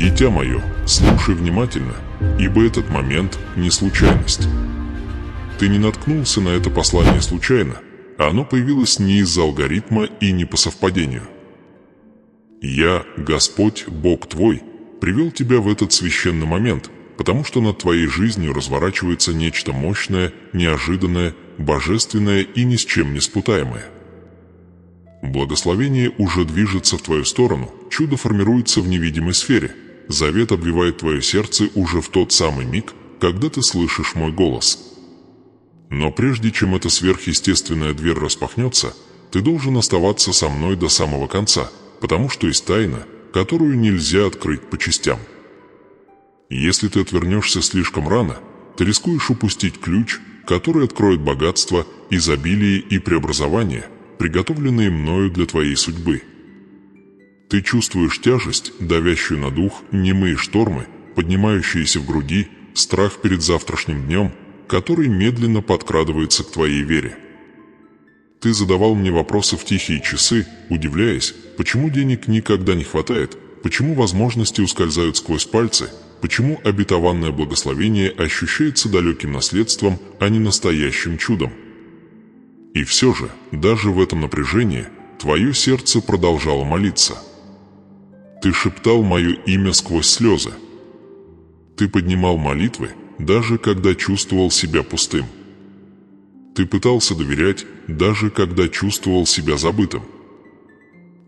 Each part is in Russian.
Дитя мое, слушай внимательно, ибо этот момент не случайность. Ты не наткнулся на это послание случайно, а оно появилось не из-за алгоритма и не по совпадению. Я, Господь, Бог твой, привел тебя в этот священный момент, потому что над твоей жизнью разворачивается нечто мощное, неожиданное, божественное и ни с чем не спутаемое. Благословение уже движется в твою сторону, чудо формируется в невидимой сфере, завет обвивает твое сердце уже в тот самый миг, когда ты слышишь мой голос. Но прежде чем эта сверхъестественная дверь распахнется, ты должен оставаться со мной до самого конца, потому что есть тайна, которую нельзя открыть по частям. Если ты отвернешься слишком рано, ты рискуешь упустить ключ, который откроет богатство, изобилие и преобразование, приготовленные мною для твоей судьбы. Ты чувствуешь тяжесть, давящую на дух, немые штормы, поднимающиеся в груди, страх перед завтрашним днем, который медленно подкрадывается к твоей вере. Ты задавал мне вопросы в тихие часы, удивляясь, почему денег никогда не хватает, почему возможности ускользают сквозь пальцы, почему обетованное благословение ощущается далеким наследством, а не настоящим чудом. И все же, даже в этом напряжении, твое сердце продолжало молиться. Ты шептал мое имя сквозь слезы. Ты поднимал молитвы, даже когда чувствовал себя пустым. Ты пытался доверять, даже когда чувствовал себя забытым.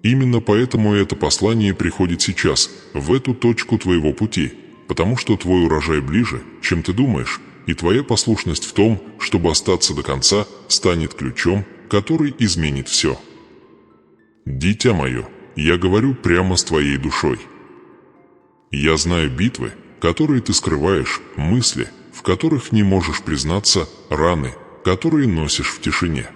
Именно поэтому это послание приходит сейчас, в эту точку твоего пути, потому что твой урожай ближе, чем ты думаешь, и твоя послушность в том, чтобы остаться до конца, станет ключом, который изменит все. Дитя мое, я говорю прямо с твоей душой. Я знаю битвы, которые ты скрываешь, мысли, в которых не можешь признаться, раны, которые носишь в тишине.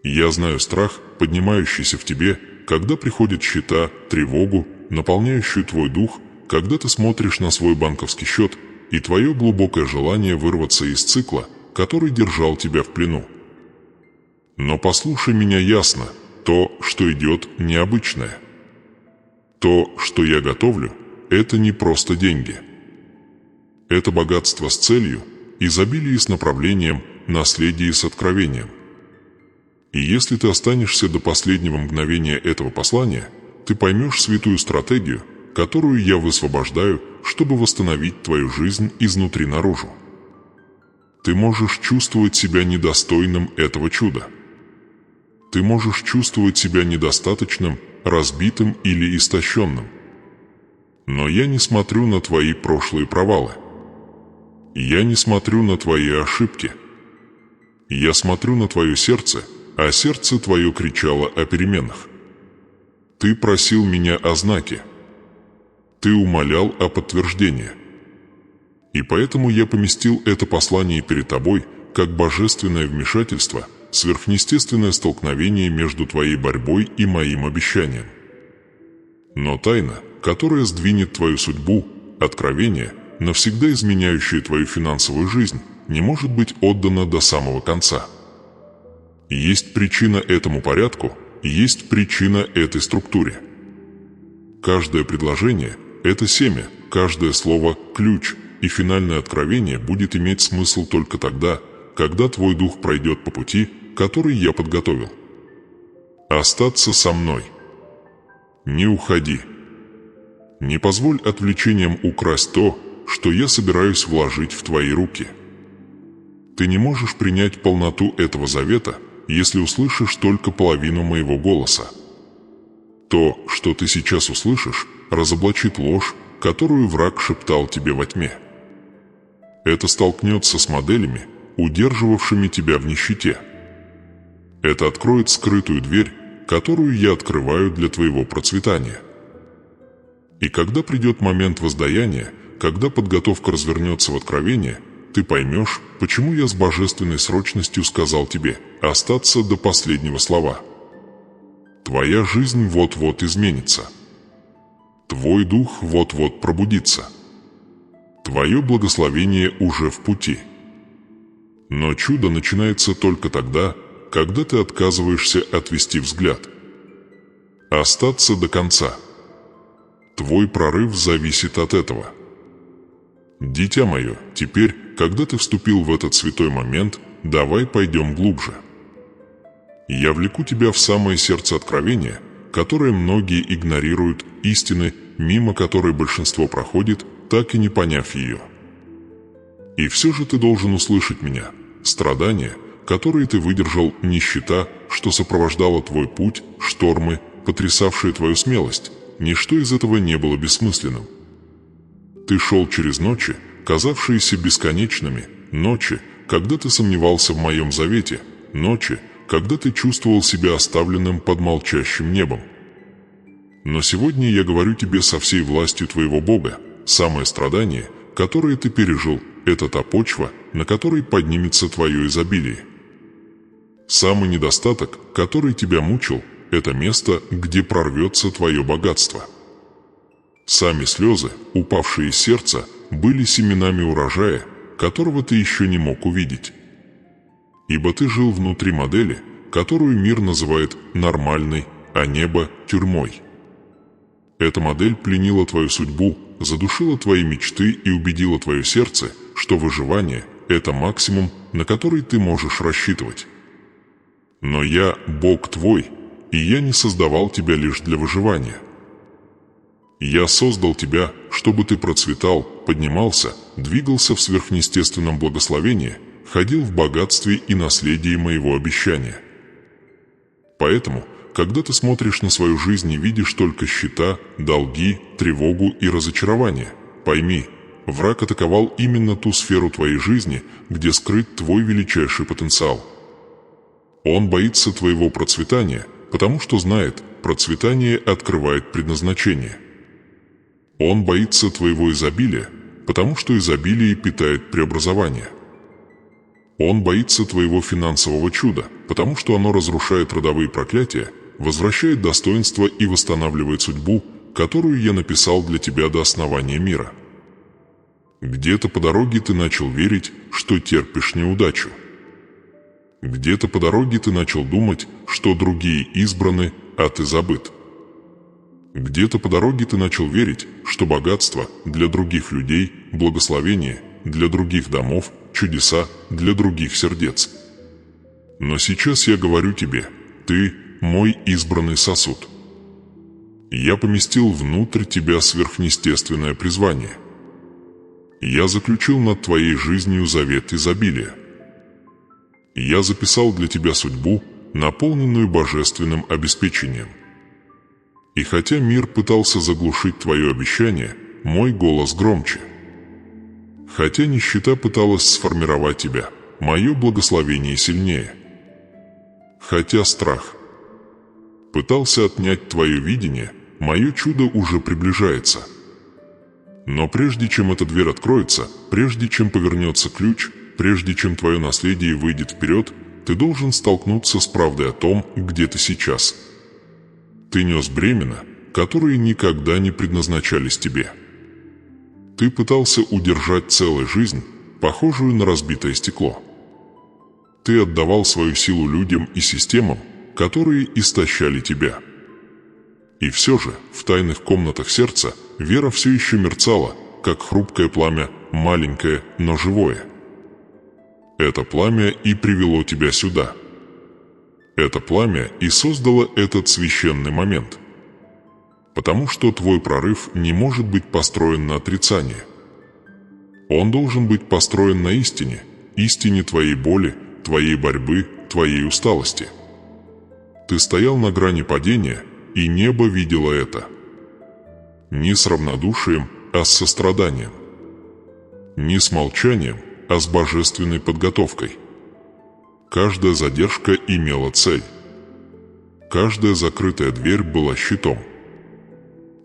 Я знаю страх, поднимающийся в тебе, когда приходят счета, тревогу, наполняющую твой дух, когда ты смотришь на свой банковский счет, и твое глубокое желание вырваться из цикла, который держал тебя в плену. Но послушай меня ясно, то, что идет, необычное. То, что я готовлю, это не просто деньги. Это богатство с целью, изобилие с направлением, наследие с откровением. И если ты останешься до последнего мгновения этого послания, ты поймешь святую стратегию, которую я высвобождаю, чтобы восстановить твою жизнь изнутри наружу. Ты можешь чувствовать себя недостойным этого чуда. Ты можешь чувствовать себя недостаточным, разбитым или истощенным. Но я не смотрю на твои прошлые провалы. Я не смотрю на твои ошибки. Я смотрю на твое сердце, а сердце твое кричало о переменах. Ты просил меня о знаке. Ты умолял о подтверждении. И поэтому я поместил это послание перед тобой, как божественное вмешательство, сверхъестественное столкновение между твоей борьбой и моим обещанием. Но тайна, которая сдвинет твою судьбу, откровение, навсегда изменяющее твою финансовую жизнь, не может быть отдана до самого конца. Есть причина этому порядку, есть причина этой структуре. Каждое предложение – это семя, каждое слово – ключ, и финальное откровение будет иметь смысл только тогда, когда твой дух пройдет по пути, который я подготовил. Остаться со мной. Не уходи. Не позволь отвлечениям украсть то, что я собираюсь вложить в твои руки. Ты не можешь принять полноту этого завета, если услышишь только половину моего голоса. То, что ты сейчас услышишь, разоблачит ложь, которую враг шептал тебе во тьме. Это столкнется с моделями, удерживавшими тебя в нищете. Это откроет скрытую дверь, которую я открываю для твоего процветания. И когда придет момент воздаяния, когда подготовка развернется в откровение, ты поймешь, почему я с божественной срочностью сказал тебе остаться до последнего слова. Твоя жизнь вот-вот изменится. Твой дух вот-вот пробудится. Твое благословение уже в пути. Но чудо начинается только тогда, когда ты отказываешься отвести взгляд. Остаться до конца. Твой прорыв зависит от этого. Дитя мое, теперь, когда ты вступил в этот святой момент, давай пойдем глубже. Я влеку тебя в самое сердце откровения, которое многие игнорируют, истины, мимо которой большинство проходит, так и не поняв ее. И все же ты должен услышать меня. Страдания, которые ты выдержал, нищета, что сопровождало твой путь, штормы, потрясавшие твою смелость, ничто из этого не было бессмысленным. Ты шел через ночи, казавшиеся бесконечными, ночи, когда ты сомневался в моем завете, ночи, когда ты чувствовал себя оставленным под молчащим небом. Но сегодня я говорю тебе со всей властью твоего Бога, самое страдание, которое ты пережил, это та почва, на которой поднимется твое изобилие. Самый недостаток, который тебя мучил, это место, где прорвется твое богатство. Сами слезы, упавшие из сердца, были семенами урожая, которого ты еще не мог увидеть. Ибо ты жил внутри модели, которую мир называет нормальной, а небо – тюрьмой. Эта модель пленила твою судьбу, задушила твои мечты и убедила твое сердце, что выживание – это максимум, на который ты можешь рассчитывать. Но я – Бог твой, и я не создавал тебя лишь для выживания. Я создал тебя, чтобы ты процветал, поднимался, двигался в сверхъестественном благословении, ходил в богатстве и наследии моего обещания. Поэтому, когда ты смотришь на свою жизнь и видишь только счета, долги, тревогу и разочарование, пойми, враг атаковал именно ту сферу твоей жизни, где скрыт твой величайший потенциал. Он боится твоего процветания, потому что знает, процветание открывает предназначение. Он боится твоего изобилия, потому что изобилие питает преобразование. Он боится твоего финансового чуда, потому что оно разрушает родовые проклятия, возвращает достоинство и восстанавливает судьбу, которую я написал для тебя до основания мира. Где-то по дороге ты начал верить, что терпишь неудачу. Где-то по дороге ты начал думать, что другие избраны, а ты забыт. Где-то по дороге ты начал верить, что богатство для других людей, благословение для других домов, чудеса для других сердец. Но сейчас я говорю тебе, ты мой избранный сосуд. Я поместил внутрь тебя сверхъестественное призвание. Я заключил над твоей жизнью завет изобилия. Я записал для тебя судьбу, наполненную божественным обеспечением. И хотя мир пытался заглушить твое обещание, мой голос громче. Хотя нищета пыталась сформировать тебя, мое благословение сильнее. Хотя страх пытался отнять твое видение, мое чудо уже приближается. Но прежде чем эта дверь откроется, прежде чем повернется ключ, прежде чем твое наследие выйдет вперед, ты должен столкнуться с правдой о том, где ты сейчас. Ты нес бремена, которые никогда не предназначались тебе. Ты пытался удержать целую жизнь, похожую на разбитое стекло. Ты отдавал свою силу людям и системам, которые истощали тебя. И все же, в тайных комнатах сердца, вера все еще мерцала, как хрупкое пламя, маленькое, но живое. Это пламя и привело тебя сюда. Это пламя и создало этот священный момент. Потому что твой прорыв не может быть построен на отрицании. Он должен быть построен на истине, истине твоей боли, твоей борьбы, твоей усталости. Ты стоял на грани падения, и небо видело это. Не с равнодушием, а с состраданием. Не с молчанием, а с божественной подготовкой. Каждая задержка имела цель. Каждая закрытая дверь была щитом.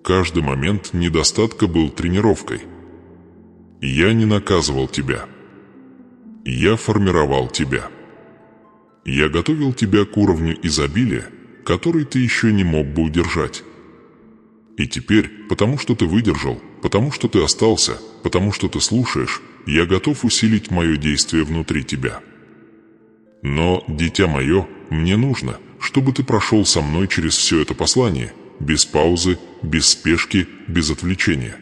Каждый момент недостатка был тренировкой. Я не наказывал тебя. Я формировал тебя. Я готовил тебя к уровню изобилия, который ты еще не мог бы удержать. И теперь, потому что ты выдержал, потому что ты остался, потому что ты слушаешь, я готов усилить мое действие внутри тебя. Но, дитя мое, мне нужно, чтобы ты прошел со мной через все это послание, без паузы, без спешки, без отвлечения.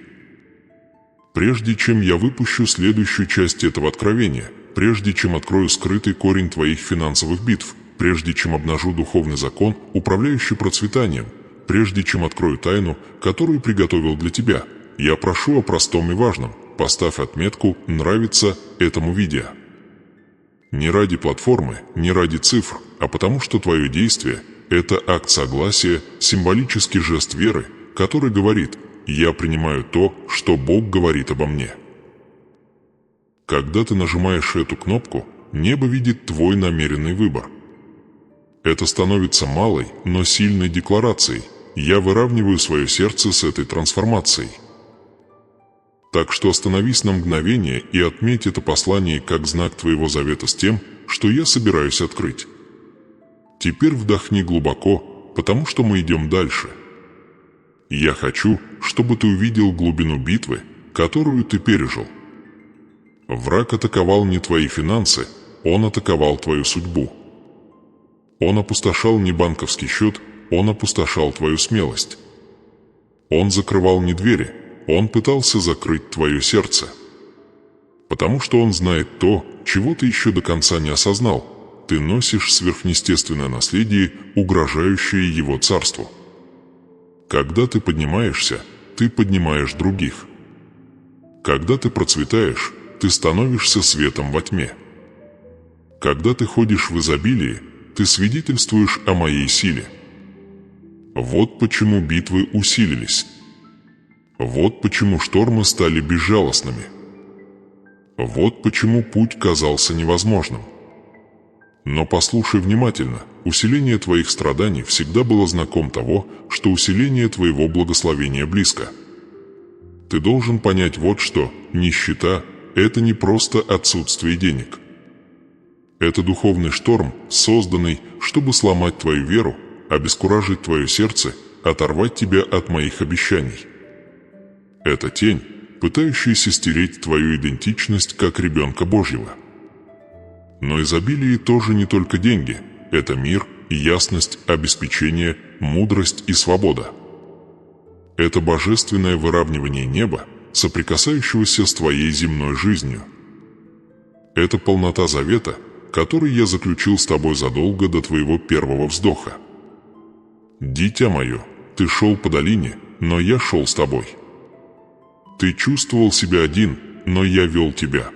Прежде чем я выпущу следующую часть этого откровения, прежде чем открою скрытый корень твоих финансовых битв, прежде чем обнажу духовный закон, управляющий процветанием, прежде чем открою тайну, которую приготовил для тебя, я прошу о простом и важном. Поставь отметку «Нравится этому видео». Не ради платформы, не ради цифр, а потому что твое действие – это акт согласия, символический жест веры, который говорит «Я принимаю то, что Бог говорит обо мне». Когда ты нажимаешь эту кнопку, небо видит твой намеренный выбор. Это становится малой, но сильной декларацией «Я выравниваю свое сердце с этой трансформацией». Так что остановись на мгновение и отметь это послание как знак твоего завета с тем, что я собираюсь открыть. Теперь вдохни глубоко, потому что мы идем дальше. Я хочу, чтобы ты увидел глубину битвы, которую ты пережил. Враг атаковал не твои финансы, он атаковал твою судьбу. Он опустошал не банковский счет, он опустошал твою смелость. Он закрывал не двери, он пытался закрыть твое сердце. Потому что он знает то, чего ты еще до конца не осознал. Ты носишь сверхъестественное наследие, угрожающее его царству. Когда ты поднимаешься, ты поднимаешь других. Когда ты процветаешь, ты становишься светом во тьме. Когда ты ходишь в изобилии, ты свидетельствуешь о моей силе. Вот почему битвы усилились. Вот почему штормы стали безжалостными. Вот почему путь казался невозможным. Но послушай внимательно, усиление твоих страданий всегда было знаком того, что усиление твоего благословения близко. Ты должен понять вот что: нищета – это не просто отсутствие денег. Это духовный шторм, созданный, чтобы сломать твою веру, обескуражить твое сердце, оторвать тебя от моих обещаний. Это тень, пытающаяся стереть твою идентичность как ребенка Божьего. Но изобилие тоже не только деньги, это мир, ясность, обеспечение, мудрость и свобода. Это божественное выравнивание неба, соприкасающегося с твоей земной жизнью. Это полнота завета, который я заключил с тобой задолго до твоего первого вздоха. Дитя мое, ты шел по долине, но я шел с тобой. Ты чувствовал себя один, но я вел тебя.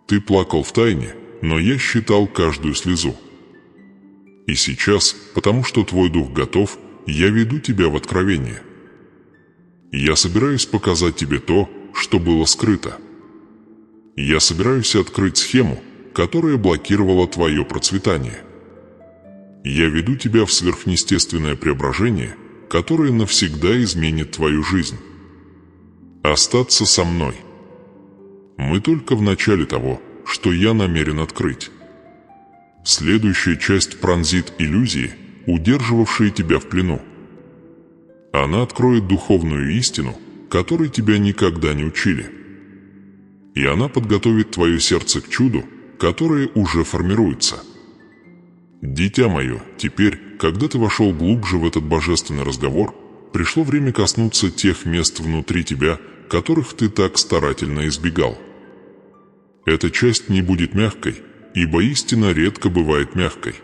Ты плакал в тайне, но я считал каждую слезу. И сейчас, потому что твой дух готов, я веду тебя в откровение. Я собираюсь показать тебе то, что было скрыто. Я собираюсь открыть схему, которая блокировала твое процветание. Я веду тебя в сверхъестественное преображение, которое навсегда изменит твою жизнь. Остаться со мной. Мы только в начале того, что я намерен открыть. Следующая часть пронзит иллюзии, удерживавшие тебя в плену. Она откроет духовную истину, которой тебя никогда не учили. И она подготовит твое сердце к чуду, которое уже формируется. Дитя мое, теперь, когда ты вошел глубже в этот божественный разговор, пришло время коснуться тех мест внутри тебя, которых ты так старательно избегал. Эта часть не будет мягкой, ибо истина редко бывает мягкой.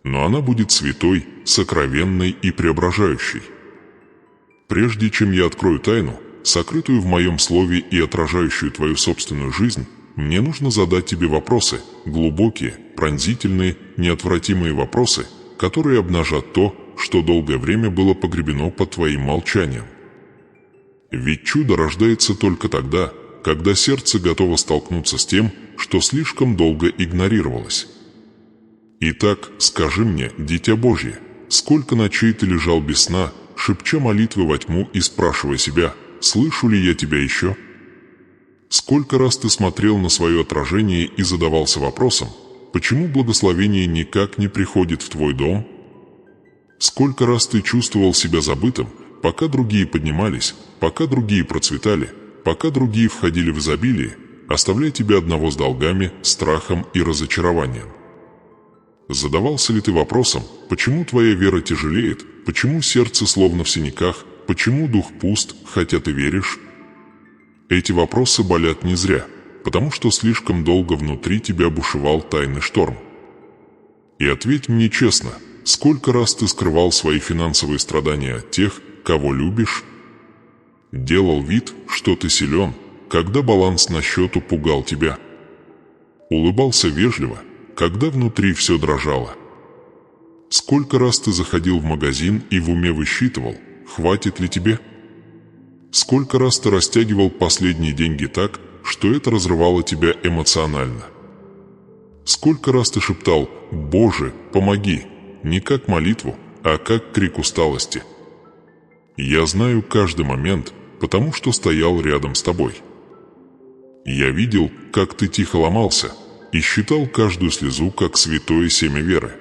Но она будет святой, сокровенной и преображающей. Прежде чем я открою тайну, сокрытую в моем слове и отражающую твою собственную жизнь, мне нужно задать тебе вопросы, глубокие, пронзительные, неотвратимые вопросы, которые обнажат то, что долгое время было погребено под твоим молчанием. Ведь чудо рождается только тогда, когда сердце готово столкнуться с тем, что слишком долго игнорировалось. Итак, скажи мне, Дитя Божье, сколько ночей ты лежал без сна, шепча молитвы во тьму и спрашивая себя, слышу ли я тебя еще? Сколько раз ты смотрел на свое отражение и задавался вопросом, почему благословение никак не приходит в твой дом? Сколько раз ты чувствовал себя забытым, пока другие поднимались, пока другие процветали, пока другие входили в изобилие, оставляя тебя одного с долгами, страхом и разочарованием? Задавался ли ты вопросом, почему твоя вера тяжелеет, Почему сердце словно в синяках? Почему дух пуст, хотя ты веришь? Эти вопросы болят не зря, потому что слишком долго внутри тебя бушевал тайный шторм. И ответь мне честно, сколько раз ты скрывал свои финансовые страдания от тех, кого любишь? Делал вид, что ты силен, когда баланс на счету пугал тебя. Улыбался вежливо, когда внутри все дрожало. Сколько раз ты заходил в магазин и в уме высчитывал, хватит ли тебе? Сколько раз ты растягивал последние деньги так, что это разрывало тебя эмоционально? Сколько раз ты шептал «Боже, помоги», не как молитву, а как крик усталости? Я знаю каждый момент, потому что стоял рядом с тобой. Я видел, как ты тихо ломался, и считал каждую слезу как святое семя веры.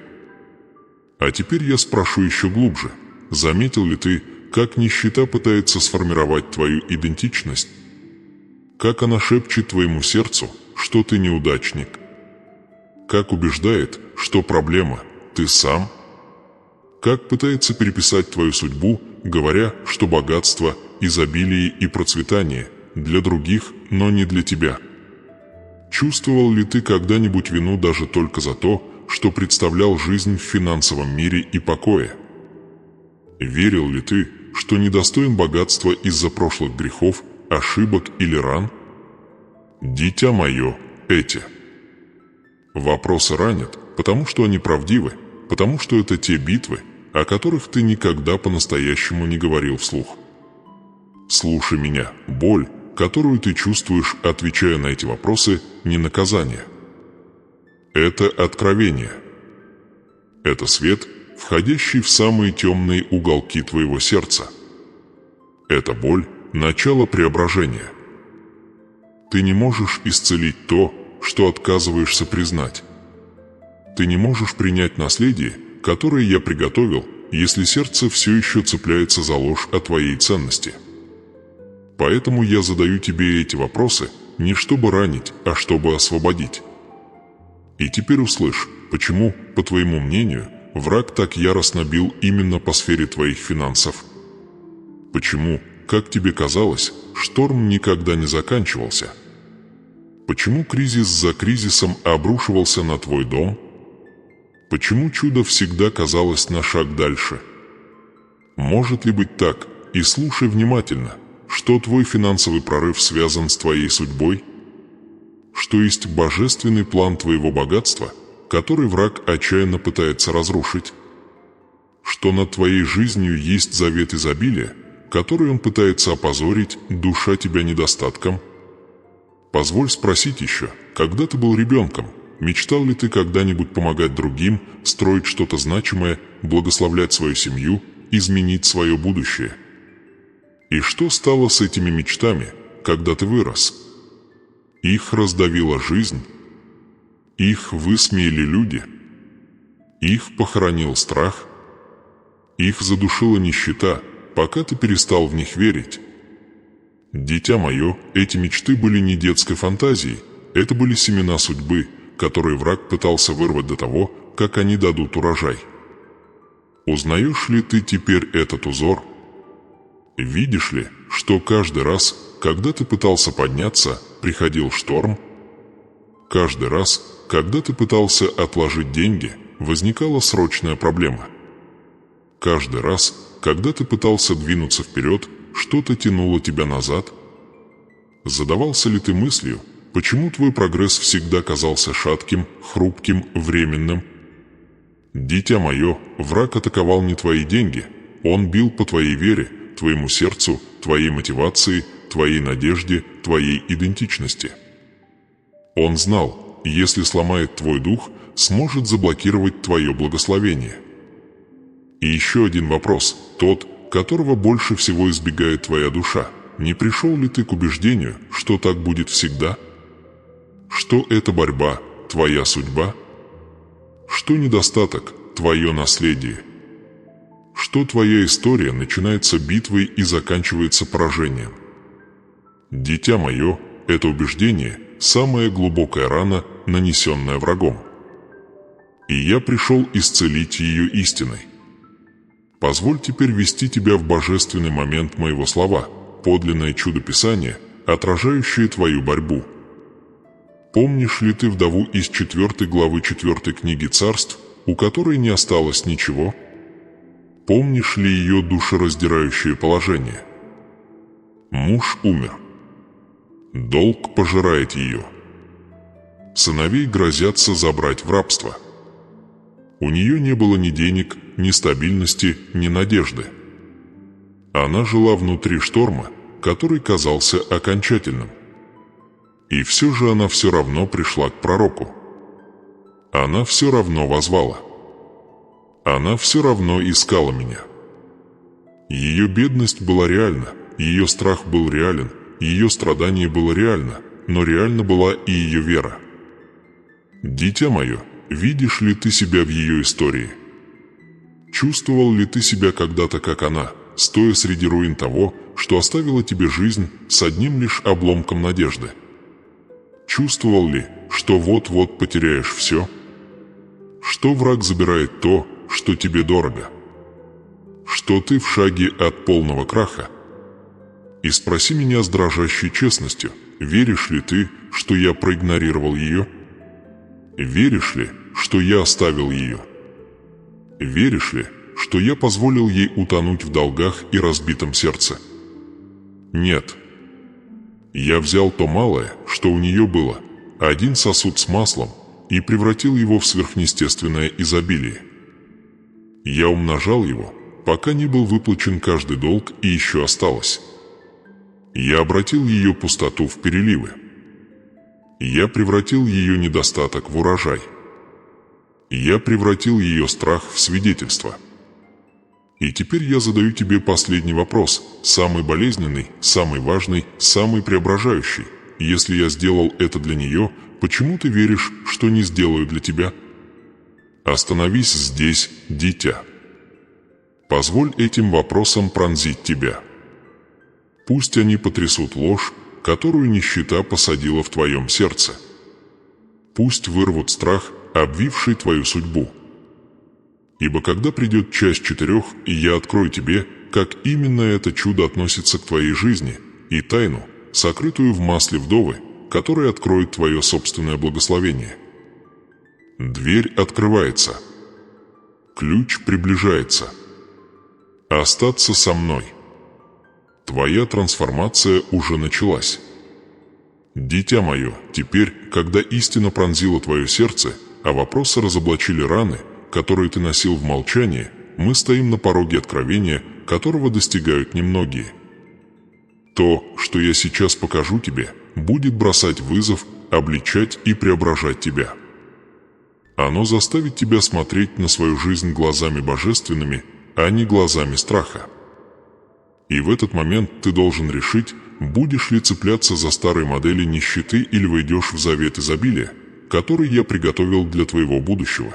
А теперь я спрошу еще глубже. Заметил ли ты, как нищета пытается сформировать твою идентичность? Как она шепчет твоему сердцу, что ты неудачник? Как убеждает, что проблема ты сам? Как пытается переписать твою судьбу, говоря, что богатство, изобилие и процветание для других, но не для тебя? Чувствовал ли ты когда-нибудь вину даже только за то, что представлял жизнь в финансовом мире и покое? Верил ли ты, что недостоин богатства из-за прошлых грехов, ошибок или ран? Дитя мое, эти вопросы ранят, потому что они правдивы, потому что это те битвы, о которых ты никогда по-настоящему не говорил вслух. Слушай меня, боль, которую ты чувствуешь, отвечая на эти вопросы, не наказание. Это откровение. Это свет, входящий в самые темные уголки твоего сердца. Это боль – начало преображения. Ты не можешь исцелить то, что отказываешься признать. Ты не можешь принять наследие, которое я приготовил, если сердце все еще цепляется за ложь о твоей ценности. Поэтому я задаю тебе эти вопросы не чтобы ранить, а чтобы освободить. И теперь услышь, почему, по твоему мнению, враг так яростно бил именно по сфере твоих финансов. Почему, как тебе казалось, шторм никогда не заканчивался? Почему кризис за кризисом обрушивался на твой дом? Почему чудо всегда казалось на шаг дальше? Может ли быть так, и слушай внимательно, что твой финансовый прорыв связан с твоей судьбой? Что есть божественный план твоего богатства, который враг отчаянно пытается разрушить? Что над твоей жизнью есть завет изобилия, который он пытается опозорить, душа тебя недостатком? Позволь спросить еще, когда ты был ребенком, мечтал ли ты когда-нибудь помогать другим, строить что-то значимое, благословлять свою семью, изменить свое будущее? И что стало с этими мечтами, когда ты вырос? Их раздавила жизнь? Их высмеяли люди? Их похоронил страх? Их задушила нищета, пока ты перестал в них верить? Дитя мое, эти мечты были не детской фантазией, это были семена судьбы, которые враг пытался вырвать до того, как они дадут урожай. Узнаешь ли ты теперь этот узор? Видишь ли, что каждый раз, когда ты пытался подняться, приходил шторм? Каждый раз, когда ты пытался отложить деньги, возникала срочная проблема. Каждый раз, когда ты пытался двинуться вперед, что-то тянуло тебя назад. Задавался ли ты мыслью, почему твой прогресс всегда казался шатким, хрупким, временным? Дитя мое, враг атаковал не твои деньги, он бил по твоей вере, твоему сердцу, твоей мотивации, твоей надежде, твоей идентичности. Он знал, если сломает твой дух, сможет заблокировать твое благословение. И еще один вопрос, тот, которого больше всего избегает твоя душа. Не пришел ли ты к убеждению, что так будет всегда? Что эта борьба – твоя судьба? Что недостаток – твое наследие? Что твоя история начинается битвой и заканчивается поражением? Дитя мое, это убеждение – самая глубокая рана, нанесенная врагом. И я пришел исцелить ее истиной. Позволь теперь вести тебя в божественный момент моего слова, подлинное чудо Писания, отражающее твою борьбу. Помнишь ли ты вдову из 4 главы 4 книги Царств, у которой не осталось ничего? Помнишь ли ее душераздирающее положение? Муж умер. Долг пожирает ее. Сыновей грозятся забрать в рабство. У нее не было ни денег, ни стабильности, ни надежды. Она жила внутри шторма, который казался окончательным. И все же она все равно пришла к пророку. Она все равно воззвала. Она все равно искала меня. Ее бедность была реальна, ее страх был реален, ее страдание было реально, но реальна была и ее вера. Дитя мое, видишь ли ты себя в ее истории? Чувствовал ли ты себя когда-то как она, стоя среди руин того, что оставило тебе жизнь с одним лишь обломком надежды? Чувствовал ли, что вот-вот потеряешь все? Что враг забирает то, что тебе дорого? Что ты в шаге от полного краха? И спроси меня с дрожащей честностью, веришь ли ты, что я проигнорировал ее? Веришь ли, что я оставил ее? Веришь ли, что я позволил ей утонуть в долгах и разбитом сердце? Нет. Я взял то малое, что у нее было, один сосуд с маслом, и превратил его в сверхъестественное изобилие. Я умножал его, пока не был выплачен каждый долг и еще осталось. Я обратил ее пустоту в переливы. Я превратил ее недостаток в урожай. Я превратил ее страх в свидетельство. И теперь я задаю тебе последний вопрос, самый болезненный, самый важный, самый преображающий. Если я сделал это для нее, почему ты веришь, что не сделаю для тебя? Остановись здесь, дитя. Позволь этим вопросам пронзить тебя. Пусть они потрясут ложь, которую нищета посадила в твоем сердце. Пусть вырвут страх, обвивший твою судьбу. Ибо когда придет часть 4, и я открою тебе, как именно это чудо относится к твоей жизни, и тайну, сокрытую в масле вдовы, которая откроет твое собственное благословение. Дверь открывается. Ключ приближается. Остаться со мной. Твоя трансформация уже началась. Дитя мое, теперь, когда истина пронзила твое сердце, а вопросы разоблачили раны, которые ты носил в молчании, мы стоим на пороге откровения, которого достигают немногие. То, что я сейчас покажу тебе, будет бросать вызов, обличать и преображать тебя. Оно заставит тебя смотреть на свою жизнь глазами божественными, а не глазами страха. И в этот момент ты должен решить, будешь ли цепляться за старые модели нищеты или войдешь в завет изобилия, который я приготовил для твоего будущего.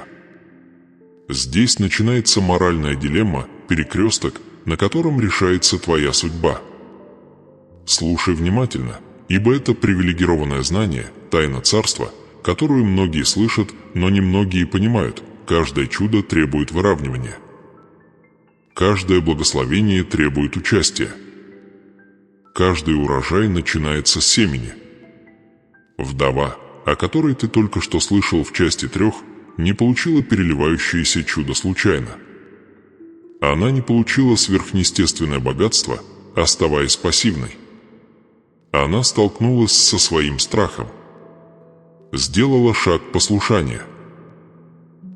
Здесь начинается моральная дилемма, перекресток, на котором решается твоя судьба. Слушай внимательно, ибо это привилегированное знание, тайна царства, которую многие слышат, но немногие понимают. Каждое чудо требует выравнивания. Каждое благословение требует участия. Каждый урожай начинается с семени. Вдова, о которой ты только что слышал в части 3, не получила переливающееся чудо случайно. Она не получила сверхъестественное богатство, оставаясь пассивной. Она столкнулась со своим страхом. Сделала шаг послушания.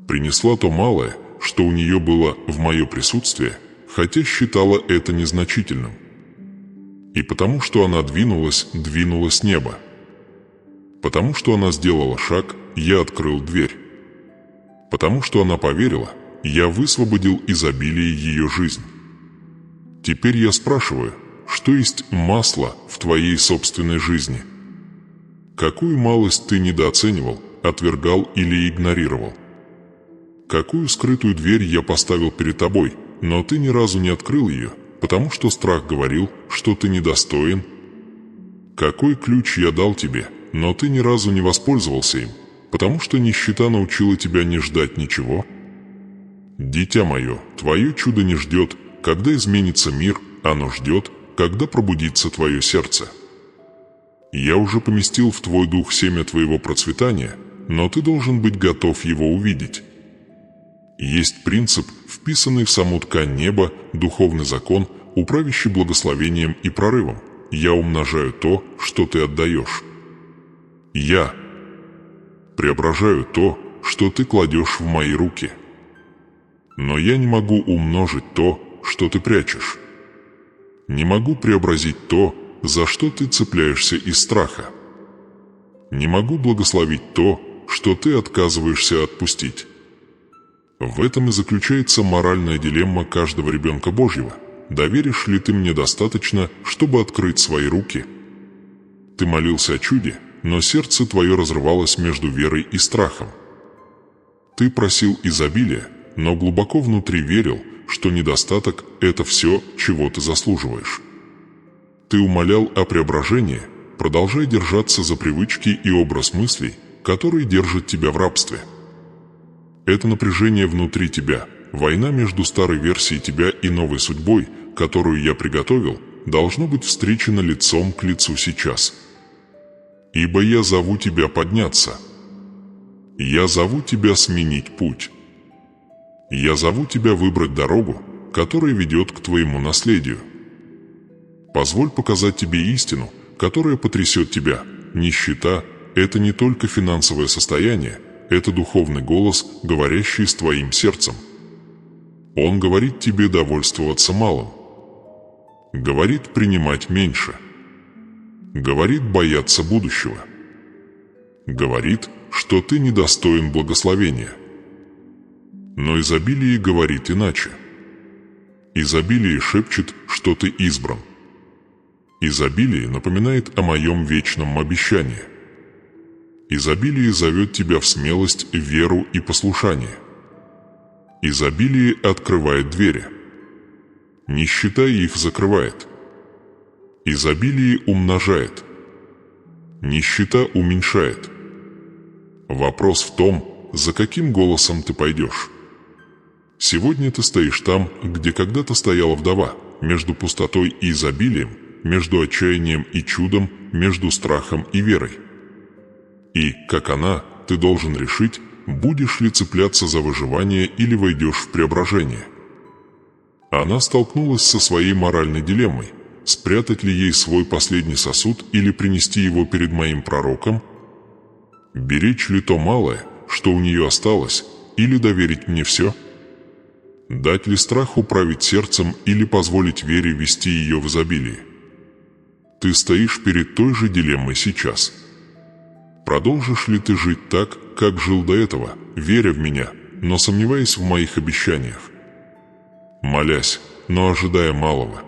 Принесла то малое, что у нее было в мое присутствие, хотя считала это незначительным. И потому что она двинулась небо. Потому что она сделала шаг, я открыл дверь. Потому что она поверила, я высвободил изобилие ее жизнь. Теперь я спрашиваю, что есть масло в твоей собственной жизни? Какую малость ты недооценивал, отвергал или игнорировал? Какую скрытую дверь я поставил перед тобой, но ты ни разу не открыл ее, потому что страх говорил, что ты недостоин? Какой ключ я дал тебе, но ты ни разу не воспользовался им, потому что нищета научила тебя не ждать ничего? Дитя мое, твое чудо не ждет, когда изменится мир, оно ждет, когда пробудится твое сердце. Я уже поместил в твой дух семя твоего процветания, но ты должен быть готов его увидеть. Есть принцип, вписанный в саму ткань неба, духовный закон, управляющий благословением и прорывом. Я умножаю то, что ты отдаешь. Я преображаю то, что ты кладешь в мои руки. Но я не могу умножить то, что ты прячешь. Не могу преобразить то, за что ты цепляешься из страха. Не могу благословить то, что ты отказываешься отпустить. В этом и заключается моральная дилемма каждого ребенка Божьего. Доверишь ли ты мне достаточно, чтобы открыть свои руки? Ты молился о чуде, но сердце твое разрывалось между верой и страхом. Ты просил изобилия, но глубоко внутри верил, что недостаток – это все, чего ты заслуживаешь. Ты умолял о преображении, продолжая держаться за привычки и образ мыслей, которые держат тебя в рабстве. Это напряжение внутри тебя, война между старой версией тебя и новой судьбой, которую я приготовил, должно быть встречено лицом к лицу сейчас. Ибо я зову тебя подняться. Я зову тебя сменить путь. Я зову тебя выбрать дорогу, которая ведет к твоему наследию. Позволь показать тебе истину, которая потрясет тебя. Нищета – это не только финансовое состояние, это духовный голос, говорящий с твоим сердцем. Он говорит тебе довольствоваться малым. Говорит принимать меньше. Говорит бояться будущего. Говорит, что ты недостоин благословения. Но изобилие говорит иначе. Изобилие шепчет, что ты избран. Изобилие напоминает о моем вечном обещании. Изобилие зовет тебя в смелость, веру и послушание. Изобилие открывает двери. Нищета их закрывает. Изобилие умножает. Нищета уменьшает. Вопрос в том, за каким голосом ты пойдешь. Сегодня ты стоишь там, где когда-то стояла вдова, между пустотой и изобилием, между отчаянием и чудом, между страхом и верой. И, как она, ты должен решить, будешь ли цепляться за выживание или войдешь в преображение. Она столкнулась со своей моральной дилеммой: спрятать ли ей свой последний сосуд или принести его перед моим пророком? Беречь ли то малое, что у нее осталось, или доверить мне все? Дать ли страху править сердцем или позволить вере вести ее в изобилие? Ты стоишь перед той же дилеммой сейчас. Продолжишь ли ты жить так, как жил до этого, веря в меня, но сомневаясь в моих обещаниях? Молясь, но ожидая малого.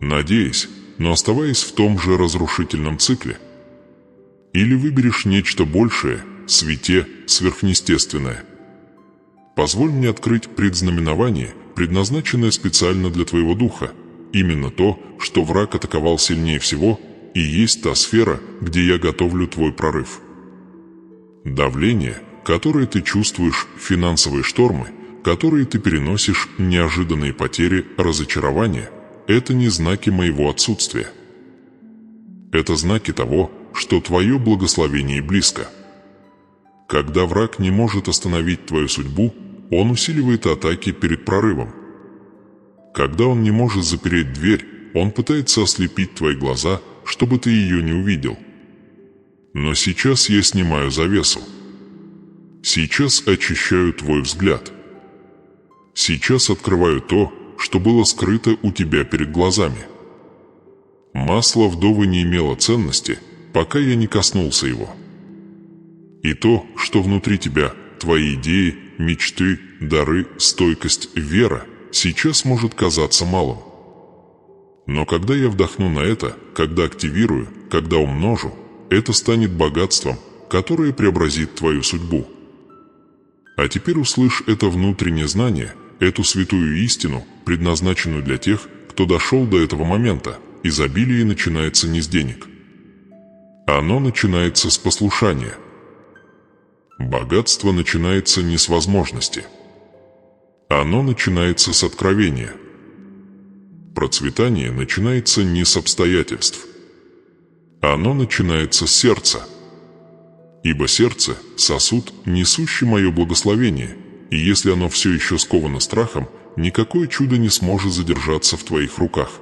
Надеясь, но оставаясь в том же разрушительном цикле? Или выберешь нечто большее, свете, сверхъестественное? Позволь мне открыть предзнаменование, предназначенное специально для твоего духа, именно то, что враг атаковал сильнее всего, и есть та сфера, где я готовлю твой прорыв. Давление, которое ты чувствуешь, финансовые штормы, которые ты переносишь, неожиданные потери, разочарования – это не знаки моего отсутствия. Это знаки того, что твое благословение близко. Когда враг не может остановить твою судьбу, он усиливает атаки перед прорывом. Когда он не может запереть дверь, он пытается ослепить твои глаза, чтобы ты ее не увидел. Но сейчас я снимаю завесу. Сейчас очищаю твой взгляд. Сейчас открываю то, что было скрыто у тебя перед глазами. Масло вдовы не имело ценности, пока я не коснулся его. И то, что внутри тебя, твои идеи, мечты, дары, стойкость, вера, сейчас может казаться малым. Но когда я вдохну на это, когда активирую, когда умножу, это станет богатством, которое преобразит твою судьбу. А теперь услышь это внутреннее знание, эту святую истину, предназначенную для тех, кто дошел до этого момента. Изобилие начинается не с денег. Оно начинается с послушания. Богатство начинается не с возможности. Оно начинается с откровения. Процветание начинается не с обстоятельств. Оно начинается с сердца. Ибо сердце – сосуд, несущий мое благословение, и если оно все еще сковано страхом, никакое чудо не сможет задержаться в твоих руках.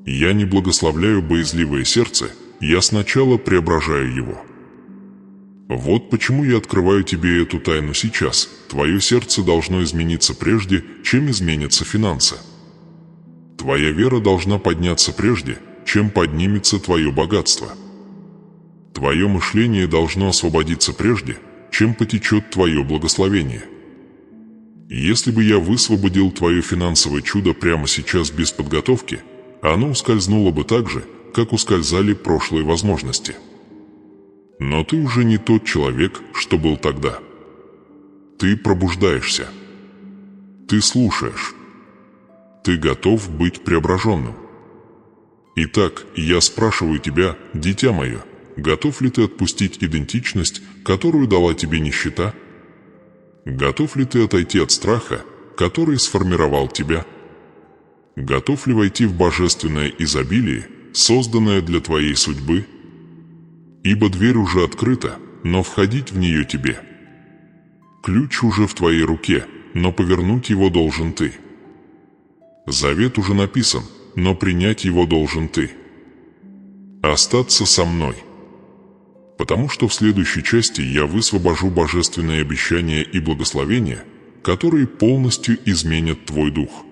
Я не благословляю боязливое сердце, я сначала преображаю его. Вот почему я открываю тебе эту тайну сейчас. Твое сердце должно измениться прежде, чем изменятся финансы. Твоя вера должна подняться прежде, чем поднимется твое богатство. Твое мышление должно освободиться прежде, чем потечет твое благословение. Если бы я высвободил твое финансовое чудо прямо сейчас без подготовки, оно ускользнуло бы так же, как ускользали прошлые возможности. Но ты уже не тот человек, что был тогда. Ты пробуждаешься. Ты слушаешь. Ты готов быть преображенным. Итак, я спрашиваю тебя, дитя мое, готов ли ты отпустить идентичность, которую дала тебе нищета? Готов ли ты отойти от страха, который сформировал тебя? Готов ли войти в божественное изобилие, созданное для твоей судьбы? Ибо дверь уже открыта, но входить в нее тебе. Ключ уже в твоей руке, но повернуть его должен ты. Завет уже написан, но принять его должен ты. Остаться со мной. Потому что в следующей части я высвобожу божественные обещания и благословения, которые полностью изменят твой дух.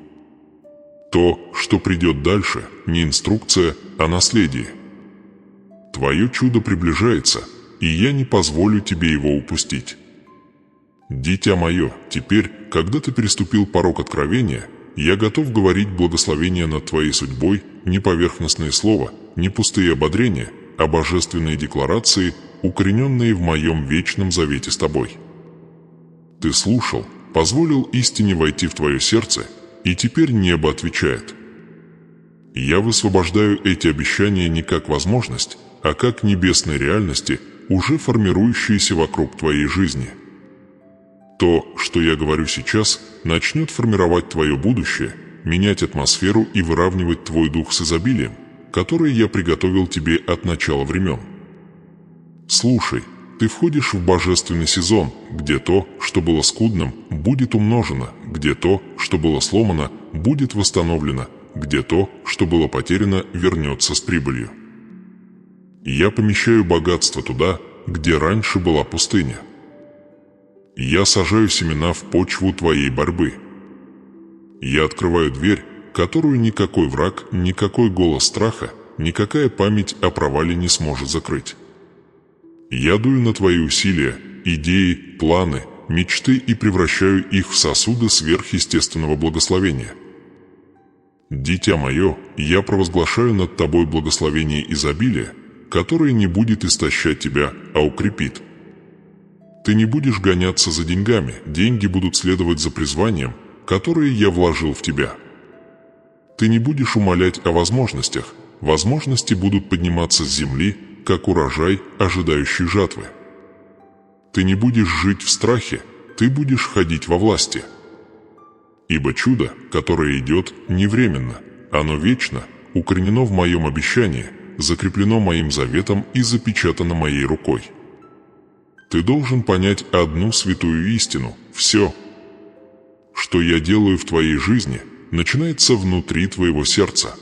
То, что придет дальше, не инструкция, а наследие. Твое чудо приближается, и я не позволю тебе его упустить. Дитя мое, теперь, когда ты переступил порог откровения, я готов говорить благословения над твоей судьбой, не поверхностные слова, не пустые ободрения, а божественные декларации, укорененные в моем вечном завете с тобой. Ты слушал, позволил истине войти в твое сердце, и теперь небо отвечает. Я высвобождаю эти обещания не как возможность, а как небесные реальности, уже формирующиеся вокруг твоей жизни. То, что я говорю сейчас, начнет формировать твое будущее, менять атмосферу и выравнивать твой дух с изобилием, которое я приготовил тебе от начала времен. Слушай, ты входишь в божественный сезон, где то, что было скудным, будет умножено, где то, что было сломано, будет восстановлено, где то, что было потеряно, вернется с прибылью. Я помещаю богатство туда, где раньше была пустыня. Я сажаю семена в почву твоей борьбы. Я открываю дверь, которую никакой враг, никакой голос страха, никакая память о провале не сможет закрыть. Я дую на твои усилия, идеи, планы, мечты и превращаю их в сосуды сверхъестественного благословения. Дитя мое, я провозглашаю над тобой благословение изобилия, которое не будет истощать тебя, а укрепит. Ты не будешь гоняться за деньгами, деньги будут следовать за призванием, которое я вложил в тебя. Ты не будешь умолять о возможностях, возможности будут подниматься с земли, как урожай, ожидающий жатвы. Ты не будешь жить в страхе, ты будешь ходить во власти. Ибо чудо, которое идет, не временно, оно вечно, укоренено в моем обещании, закреплено моим заветом и запечатано моей рукой. Ты должен понять одну святую истину: все, что я делаю в твоей жизни, начинается внутри твоего сердца.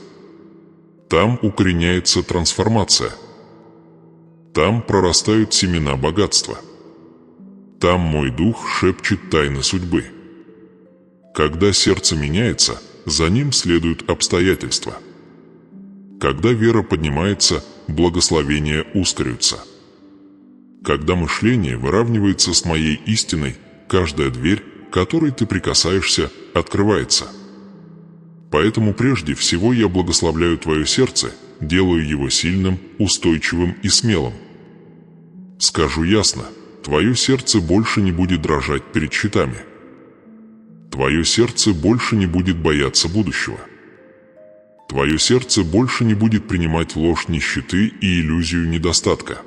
Там укореняется трансформация. Там прорастают семена богатства. Там мой дух шепчет тайны судьбы. Когда сердце меняется, за ним следуют обстоятельства. Когда вера поднимается, благословения ускоряются. Когда мышление выравнивается с моей истиной, каждая дверь, к которой ты прикасаешься, открывается. Поэтому прежде всего я благословляю твое сердце, делаю его сильным, устойчивым и смелым. Скажу ясно, твое сердце больше не будет дрожать перед счетами. Твое сердце больше не будет бояться будущего. Твое сердце больше не будет принимать ложь нищеты и иллюзию недостатка.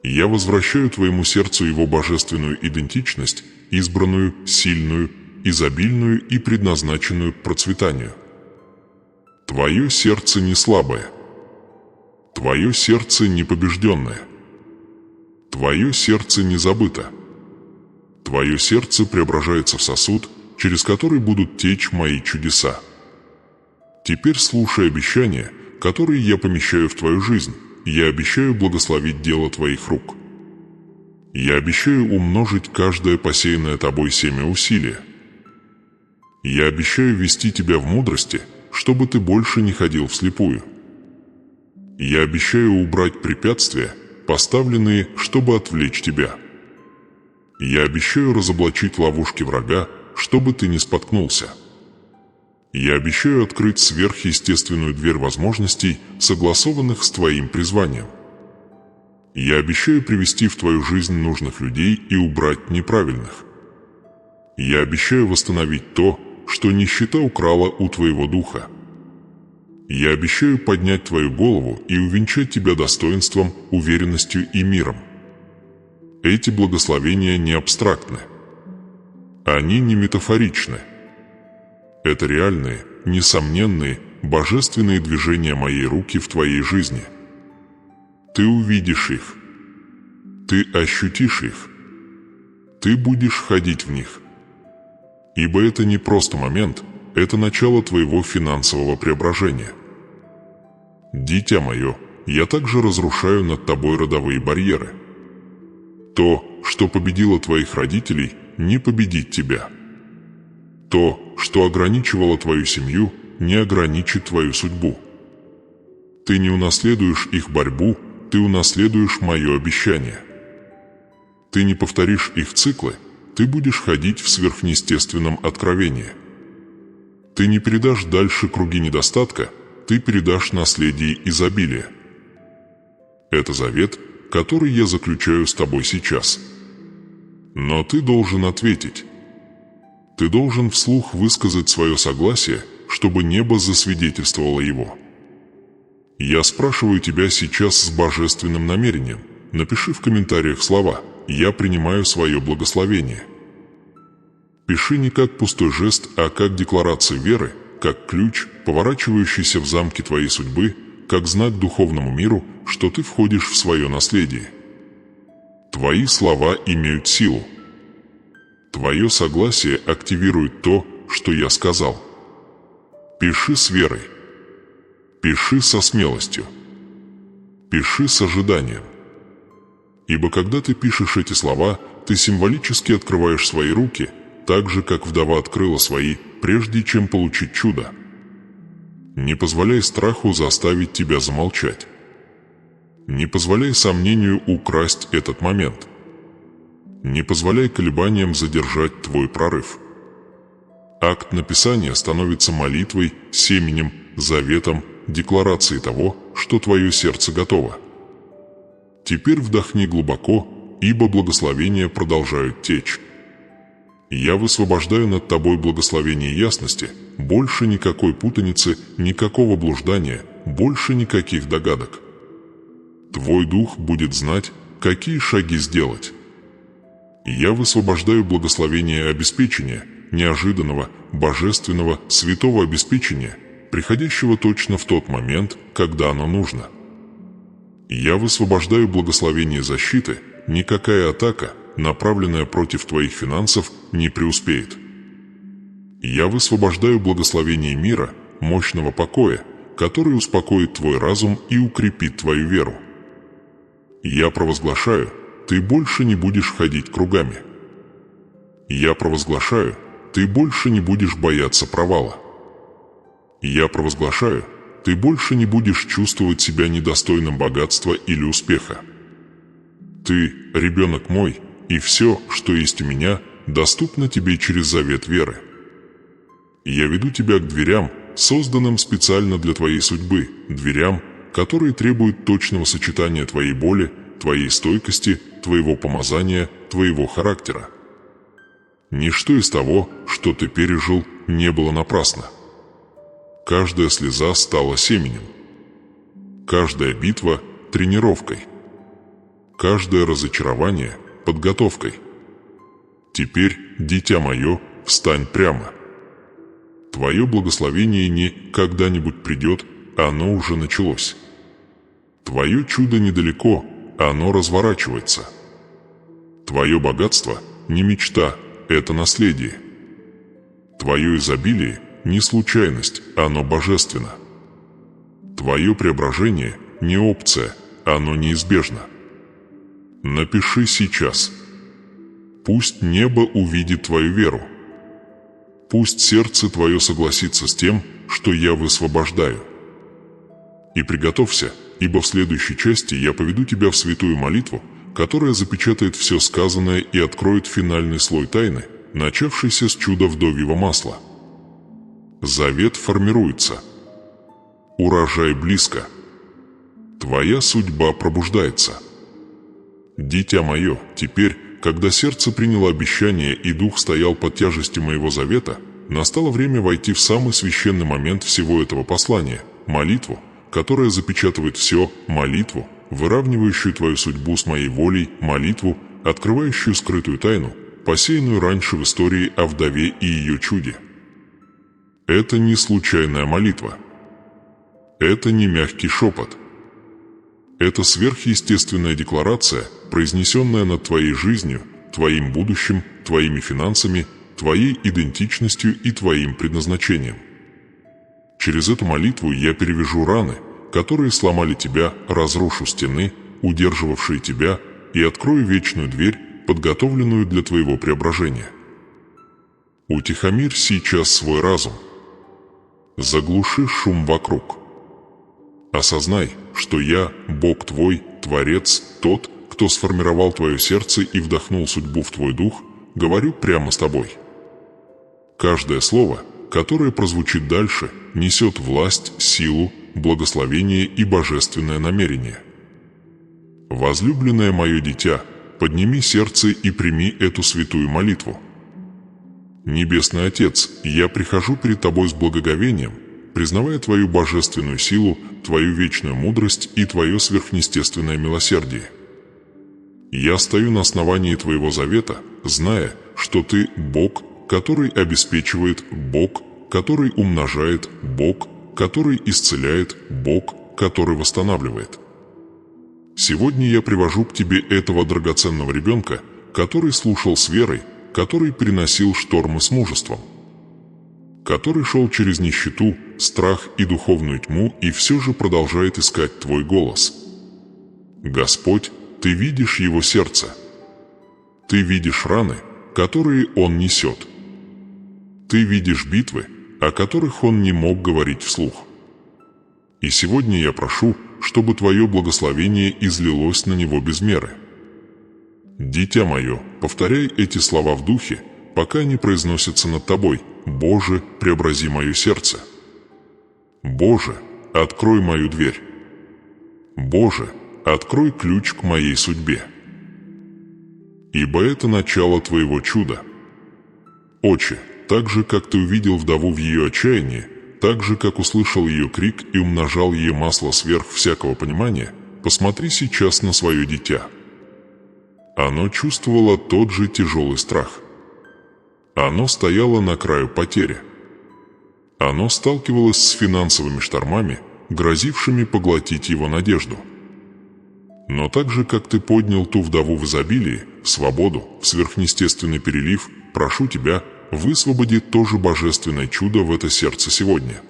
Я возвращаю твоему сердцу его божественную идентичность, избранную, сильную, изобильную и предназначенную к процветанию. Твое сердце не слабое. Твое сердце не побежденное. Твое сердце не забыто. Твое сердце преображается в сосуд, через который будут течь мои чудеса. Теперь слушай обещания, которые я помещаю в твою жизнь. Я обещаю благословить дело твоих рук. Я обещаю умножить каждое посеянное тобой семя усилия. Я обещаю вести тебя в мудрости, чтобы ты больше не ходил вслепую. Я обещаю убрать препятствия, поставленные, чтобы отвлечь тебя. Я обещаю разоблачить ловушки врага, чтобы ты не споткнулся. Я обещаю открыть сверхъестественную дверь возможностей, согласованных с твоим призванием. Я обещаю привести в твою жизнь нужных людей и убрать неправильных. Я обещаю восстановить то, что нищета украла у твоего духа. Я обещаю поднять твою голову и увенчать тебя достоинством, уверенностью и миром. Эти благословения не абстрактны. Они не метафоричны. Это реальные, несомненные, божественные движения моей руки в твоей жизни. Ты увидишь их. Ты ощутишь их. Ты будешь ходить в них. Ибо это не просто момент, это начало твоего финансового преображения. Дитя мое, я также разрушаю над тобой родовые барьеры. То, что победило твоих родителей, не победит тебя. То, что ограничивало твою семью, не ограничит твою судьбу. Ты не унаследуешь их борьбу, ты унаследуешь мое обещание. Ты не повторишь их циклы, ты будешь ходить в сверхъестественном откровении. Ты не передашь дальше круги недостатка, ты передашь наследие изобилия. Это завет, который я заключаю с тобой сейчас. Но ты должен ответить. Ты должен вслух высказать свое согласие, чтобы небо засвидетельствовало его. Я спрашиваю тебя сейчас с божественным намерением. Напиши в комментариях слова «Я принимаю свое благословение». Пиши не как пустой жест, а как декларация веры, как ключ, поворачивающийся в замке твоей судьбы, как знак духовному миру, что ты входишь в свое наследие. Твои слова имеют силу. Твое согласие активирует то, что я сказал. Пиши с верой. Пиши со смелостью. Пиши с ожиданием. Ибо когда ты пишешь эти слова, ты символически открываешь свои руки, так же, как вдова открыла свои, прежде чем получить чудо. Не позволяй страху заставить тебя замолчать. Не позволяй сомнению украсть этот момент. Не позволяй колебаниям задержать твой прорыв. Акт написания становится молитвой, семенем, заветом, декларацией того, что твое сердце готово. Теперь вдохни глубоко, ибо благословения продолжают течь. Я высвобождаю над тобой благословение ясности, больше никакой путаницы, никакого блуждания, больше никаких догадок. Твой дух будет знать, какие шаги сделать. Я высвобождаю благословение обеспечения, неожиданного, божественного, святого обеспечения, приходящего точно в тот момент, когда оно нужно. Я высвобождаю благословение защиты, никакая атака, направленная против твоих финансов, не преуспеет. Я высвобождаю благословение мира, мощного покоя, который успокоит твой разум и укрепит твою веру. Я провозглашаю, ты больше не будешь ходить кругами. Я провозглашаю, ты больше не будешь бояться провала. Я провозглашаю, ты больше не будешь чувствовать себя недостойным богатства или успеха. Ты, ребенок мой, и все, что есть у меня, доступно тебе через завет веры. Я веду тебя к дверям, созданным специально для твоей судьбы, дверям, которые требуют точного сочетания твоей боли, твоей стойкости, твоего помазания, твоего характера. Ничто из того, что ты пережил, не было напрасно. Каждая слеза стала семенем. Каждая битва – тренировкой. Каждое разочарование – подготовкой. Теперь, дитя мое, встань прямо. Твое благословение не когда-нибудь придет, оно уже началось. Твое чудо недалеко, оно разворачивается. Твое богатство не мечта, это наследие. Твое изобилие не случайность, оно божественно. Твое преображение не опция, оно неизбежно. Напиши сейчас. Пусть небо увидит твою веру. Пусть сердце твое согласится с тем, что я высвобождаю. И приготовься, ибо в следующей части я поведу тебя в святую молитву, которая запечатает все сказанное и откроет финальный слой тайны, начавшийся с чуда вдовьего масла. Завет формируется. Урожай близко. Твоя судьба пробуждается. Дитя мое, теперь, когда сердце приняло обещание и дух стоял под тяжестью моего завета, настало время войти в самый священный момент всего этого послания – молитву, которая запечатывает все, молитву, выравнивающую твою судьбу с моей волей, молитву, открывающую скрытую тайну, посеянную раньше в истории о вдове и ее чуде. Это не случайная молитва. Это не мягкий шепот. Это сверхъестественная декларация, произнесенная над твоей жизнью, твоим будущим, твоими финансами, твоей идентичностью и твоим предназначением. Через эту молитву я перевяжу раны, которые сломали тебя, разрушу стены, удерживавшие тебя, и открою вечную дверь, подготовленную для твоего преображения. Утихомирь сейчас свой разум. Заглуши шум вокруг. Осознай, что я, Бог твой, Творец, тот, кто сформировал твое сердце и вдохнул судьбу в твой дух, говорю прямо с тобой. Каждое слово, которое прозвучит дальше, несет власть, силу, благословение и божественное намерение. Возлюбленное мое дитя, подними сердце и прими эту святую молитву. Небесный Отец, я прихожу перед тобой с благоговением, признавая твою божественную силу, твою вечную мудрость и твое сверхъестественное милосердие. Я стою на основании твоего завета, зная, что ты Бог, который обеспечивает, Бог, который умножает, Бог, который исцеляет, Бог, который восстанавливает. Сегодня я привожу к тебе этого драгоценного ребенка, который слушал с верой, который переносил штормы с мужеством, который шел через нищету, страх и духовную тьму и все же продолжает искать твой голос. Господь, ты видишь его сердце. Ты видишь раны, которые он несет. Ты видишь битвы, о которых он не мог говорить вслух. И сегодня я прошу, чтобы твое благословение излилось на него без меры. Дитя мое, повторяй эти слова в духе, пока они произносятся над тобой. Боже, преобрази мое сердце. Боже, открой мою дверь. Боже, открой ключ к моей судьбе. Ибо это начало твоего чуда. Отче, так же, как ты увидел вдову в ее отчаянии, так же, как услышал ее крик и умножал ее масло сверх всякого понимания, посмотри сейчас на свое дитя. Оно чувствовало тот же тяжелый страх. Оно стояло на краю потери. Оно сталкивалось с финансовыми штормами, грозившими поглотить его надежду. Но так же, как ты поднял ту вдову в изобилии, в свободу, в сверхъестественный перелив, прошу тебя, высвободи то же божественное чудо в это сердце сегодня.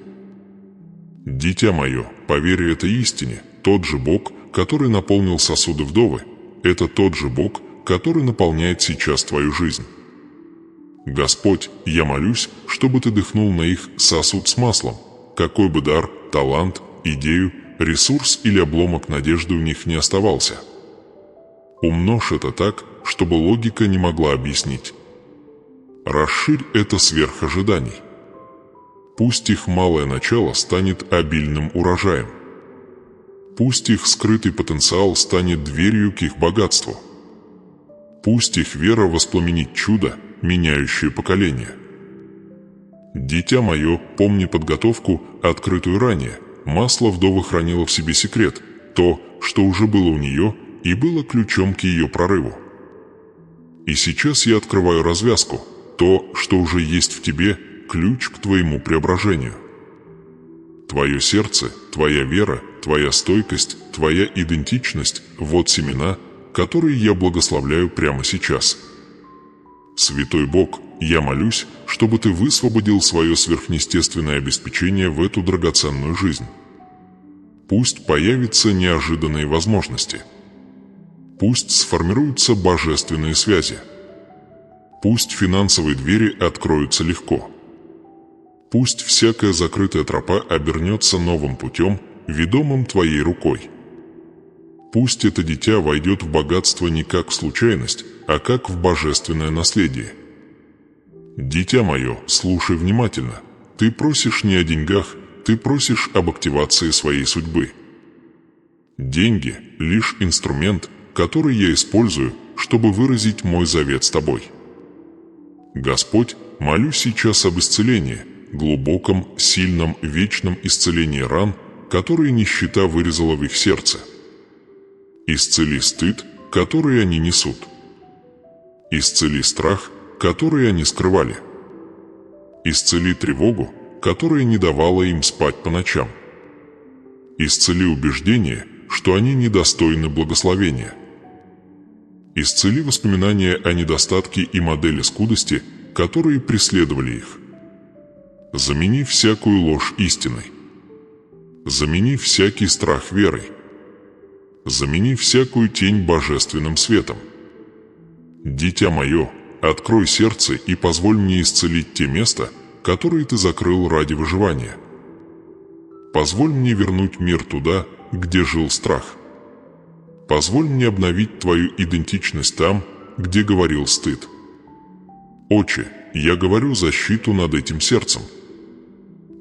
Дитя мое, поверь этой истине, тот же Бог, который наполнил сосуды вдовы, это тот же Бог, который наполняет сейчас твою жизнь. Господь, я молюсь, чтобы ты дыхнул на их сосуд с маслом, какой бы дар, талант, идею, ресурс или обломок надежды у них не оставался. Умножь это так, чтобы логика не могла объяснить. Расширь это сверх ожиданий. Пусть их малое начало станет обильным урожаем. Пусть их скрытый потенциал станет дверью к их богатству. Пусть их вера воспламенит чудо, меняющее поколение. Дитя мое, помни подготовку, открытую ранее. Масло вдовы хранило в себе секрет, то, что уже было у нее, и было ключом к ее прорыву. И сейчас я открываю развязку, то, что уже есть в тебе, ключ к твоему преображению. Твое сердце, твоя вера, твоя стойкость, твоя идентичность – вот семена, которые я благословляю прямо сейчас. Святой Бог, я молюсь, чтобы Ты высвободил свое сверхъестественное обеспечение в эту драгоценную жизнь. Пусть появятся неожиданные возможности. Пусть сформируются божественные связи. Пусть финансовые двери откроются легко. Пусть всякая закрытая тропа обернется новым путем, ведомым Твоей рукой. Пусть это дитя войдет в богатство не как в случайность, а как в божественное наследие. Дитя мое, слушай внимательно. Ты просишь не о деньгах, ты просишь об активации своей судьбы. Деньги – лишь инструмент, который я использую, чтобы выразить мой завет с тобой. Господь, молю сейчас об исцелении, глубоком, сильном, вечном исцелении ран, которые нищета вырезала в их сердце. Исцели стыд, который они несут. Исцели страх, который они скрывали. Исцели тревогу, которая не давала им спать по ночам. Исцели убеждение, что они недостойны благословения. Исцели воспоминания о недостатке и модели скудости, которые преследовали их. Замени всякую ложь истиной. Замени всякий страх верой. Замени всякую тень божественным светом. Дитя мое, открой сердце и позволь мне исцелить те места, которые ты закрыл ради выживания. Позволь мне вернуть мир туда, где жил страх. Позволь мне обновить твою идентичность там, где говорил стыд. Отче, я говорю защиту над этим сердцем.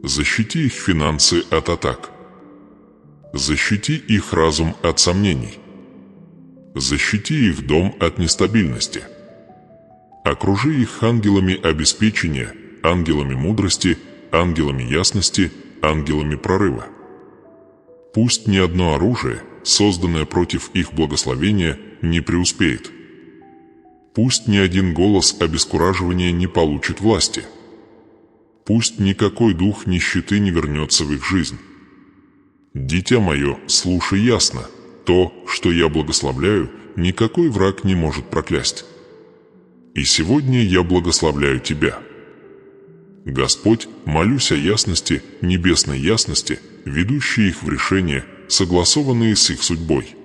Защити их финансы от атак. Защити их разум от сомнений. Защити их дом от нестабильности. Окружи их ангелами обеспечения, ангелами мудрости, ангелами ясности, ангелами прорыва. Пусть ни одно оружие, созданное против их благословения, не преуспеет. Пусть ни один голос обескураживания не получит власти. Пусть никакой дух нищеты не вернется в их жизнь. Дитя мое, слушай ясно, то, что я благословляю, никакой враг не может проклясть. И сегодня я благословляю тебя. Господь, молюсь о ясности, небесной ясности, ведущей их в решения, согласованные с их судьбой.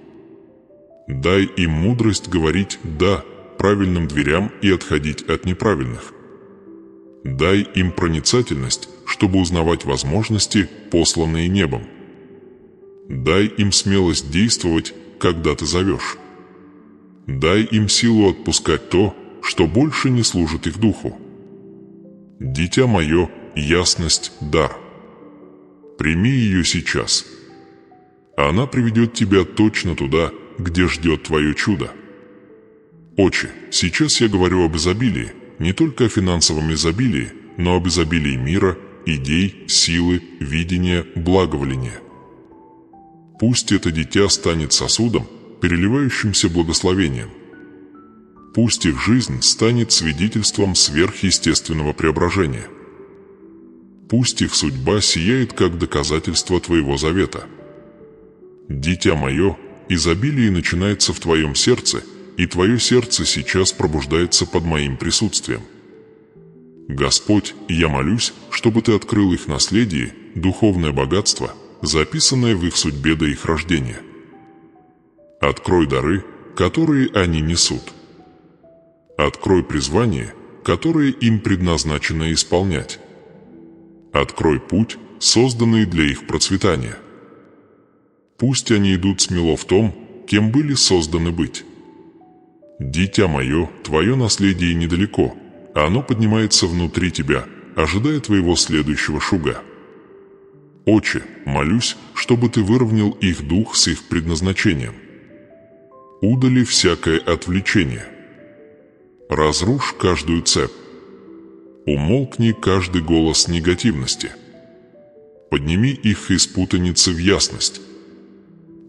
Дай им мудрость говорить «да» правильным дверям и отходить от неправильных. Дай им проницательность, чтобы узнавать возможности, посланные небом. Дай им смелость действовать, когда ты зовешь. Дай им силу отпускать то, что больше не служит их духу. Дитя мое, ясность – дар. Прими ее сейчас. Она приведет тебя точно туда, где ждет твое чудо. Отче, сейчас я говорю об изобилии, не только о финансовом изобилии, но об изобилии мира, идей, силы, видения, благоволения. Пусть это дитя станет сосудом, переливающимся благословением. Пусть их жизнь станет свидетельством сверхъестественного преображения. Пусть их судьба сияет как доказательство Твоего завета. Дитя мое, изобилие начинается в Твоем сердце, и Твое сердце сейчас пробуждается под моим присутствием. Господь, я молюсь, чтобы Ты открыл их наследие, духовное богатство, записанное в их судьбе до их рождения. Открой дары, которые они несут. Открой призвание, которое им предназначено исполнять. Открой путь, созданный для их процветания. Пусть они идут смело в том, кем были созданы быть. Дитя мое, твое наследие недалеко, оно поднимается внутри тебя, ожидая твоего следующего шуга. Отче, молюсь, чтобы ты выровнял их дух с их предназначением. Удали всякое отвлечение. Разрушь каждую цепь. Умолкни каждый голос негативности. Подними их из путаницы в ясность.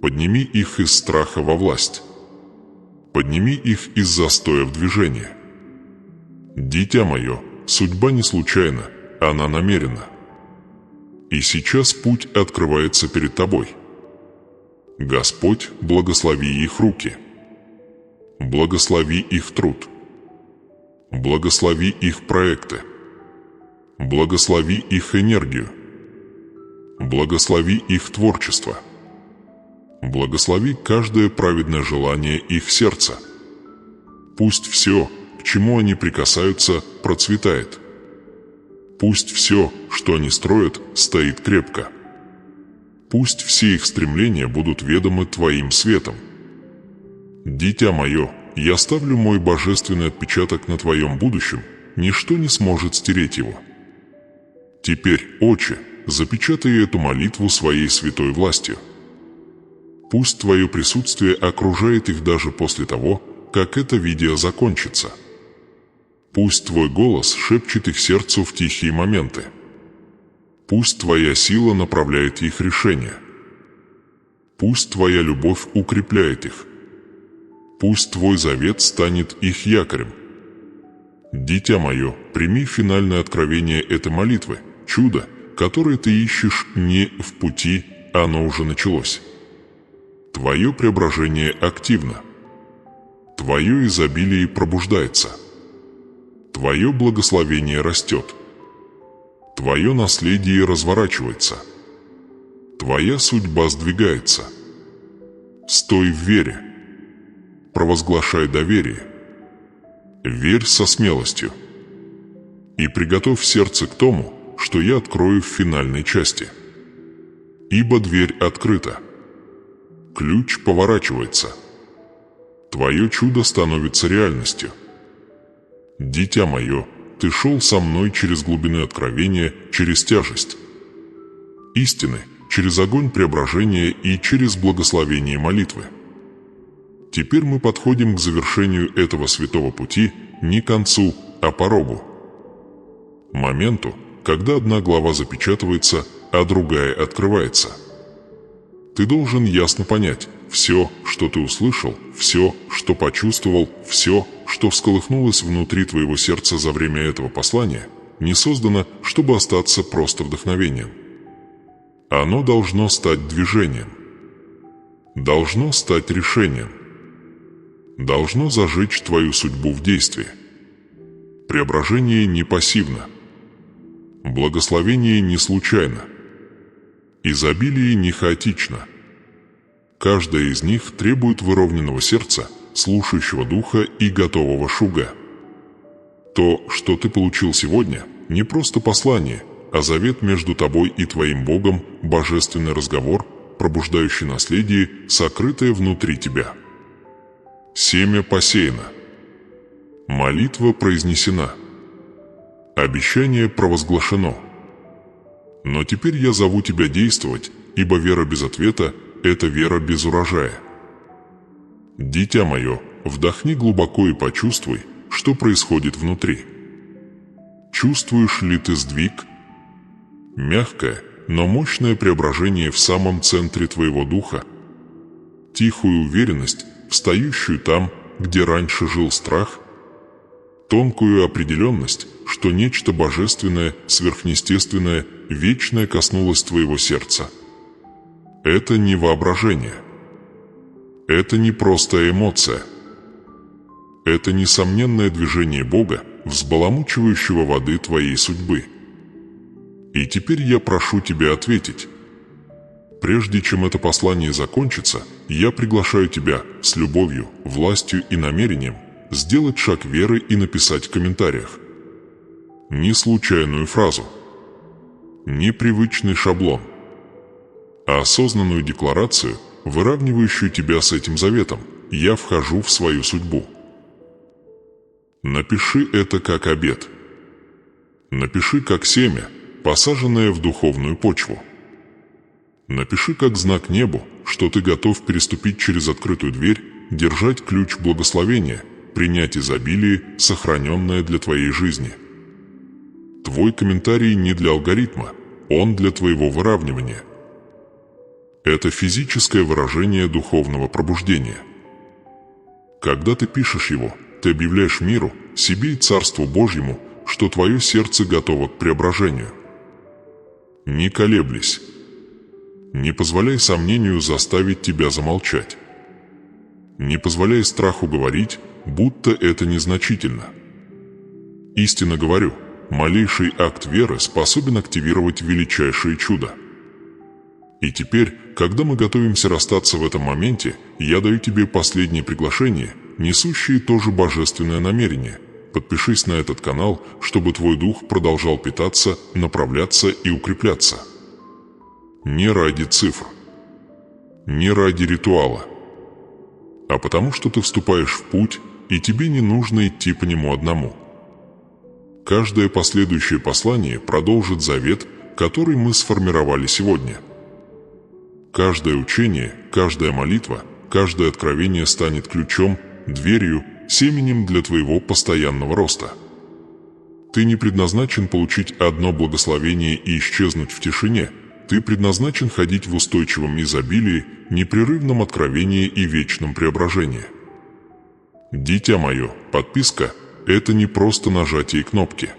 Подними их из страха во власть. Подними их из застоя в движение. Дитя мое, судьба не случайна, она намерена. И сейчас путь открывается перед тобой. Господь, благослови их руки. Благослови их труд. Благослови их проекты. Благослови их энергию. Благослови их творчество. Благослови каждое праведное желание их сердца. Пусть все, к чему они прикасаются, процветает. Пусть все, что они строят, стоит крепко. Пусть все их стремления будут ведомы Твоим светом. Дитя мое, я ставлю мой божественный отпечаток на Твоем будущем, ничто не сможет стереть его. Теперь, Отче, запечатай эту молитву своей святой властью. Пусть Твое присутствие окружает их даже после того, как это видео закончится. Пусть Твой голос шепчет их сердцу в тихие моменты. Пусть Твоя сила направляет их решения. Пусть Твоя любовь укрепляет их. Пусть Твой завет станет их якорем. Дитя мое, прими финальное откровение этой молитвы, чудо, которое ты ищешь не в пути, оно уже началось. Твое преображение активно. Твое изобилие пробуждается. Твое благословение растет. Твое наследие разворачивается. Твоя судьба сдвигается. Стой в вере. Провозглашай доверие. Верь со смелостью. И приготовь сердце к тому, что я открою в финальной части. Ибо дверь открыта. Ключ поворачивается. Твое чудо становится реальностью. Дитя мое, ты шел со мной через глубины откровения, через тяжесть истины, через огонь преображения и через благословение молитвы. Теперь мы подходим к завершению этого святого пути не к концу, а порогу. Моменту, когда одна глава запечатывается, а другая открывается. Ты должен ясно понять, все, что ты услышал, все, что почувствовал, все, что всколыхнулось внутри твоего сердца за время этого послания, не создано, чтобы остаться просто вдохновением. Оно должно стать движением. Должно стать решением. Должно зажечь твою судьбу в действии. Преображение не пассивно. Благословение не случайно. Изобилие не хаотично. Каждая из них требует выровненного сердца, слушающего духа и готового шуга. То, что ты получил сегодня, не просто послание, а завет между тобой и твоим Богом, божественный разговор, пробуждающий наследие, сокрытое внутри тебя. Семя посеяно. Молитва произнесена. Обещание провозглашено. Но теперь я зову тебя действовать, ибо вера без ответа – это вера без урожая. Дитя мое, вдохни глубоко и почувствуй, что происходит внутри. Чувствуешь ли ты сдвиг? Мягкое, но мощное преображение в самом центре твоего духа. Тихую уверенность, встающую там, где раньше жил страх. Тонкую определенность, что нечто божественное, сверхъестественное, вечное коснулось твоего сердца. Это не воображение. Это не просто эмоция. Это несомненное движение Бога, взбаламучивающего воды твоей судьбы. И теперь я прошу тебя ответить. Прежде чем это послание закончится, я приглашаю тебя с любовью, властью и намерением сделать шаг веры и написать в комментариях. Не случайную фразу, не привычный шаблон, а осознанную декларацию, выравнивающую тебя с этим заветом: «Я вхожу в свою судьбу». Напиши это как обет. Напиши как семя, посаженное в духовную почву. Напиши как знак небу, что ты готов переступить через открытую дверь, держать ключ благословения, принять изобилие, сохраненное для твоей жизни. Твой комментарий не для алгоритма, он для твоего выравнивания. Это физическое выражение духовного пробуждения. Когда ты пишешь его, ты объявляешь миру, себе и Царству Божьему, что твое сердце готово к преображению. Не колеблись. Не позволяй сомнению заставить тебя замолчать. Не позволяй страху говорить, будто это незначительно. Истинно говорю, малейший акт веры способен активировать величайшее чудо. И теперь, когда мы готовимся расстаться в этом моменте, я даю тебе последнее приглашение, несущее тоже божественное намерение. Подпишись на этот канал, чтобы твой дух продолжал питаться, направляться и укрепляться. Не ради цифр, не ради ритуала, а потому что ты вступаешь в путь, и тебе не нужно идти по нему одному. Каждое последующее послание продолжит завет, который мы сформировали сегодня. Каждое учение, каждая молитва, каждое откровение станет ключом, дверью, семенем для твоего постоянного роста. Ты не предназначен получить одно благословение и исчезнуть в тишине. Ты предназначен ходить в устойчивом изобилии, непрерывном откровении и вечном преображении. Дитя мое, подписка – это не просто нажатие кнопки.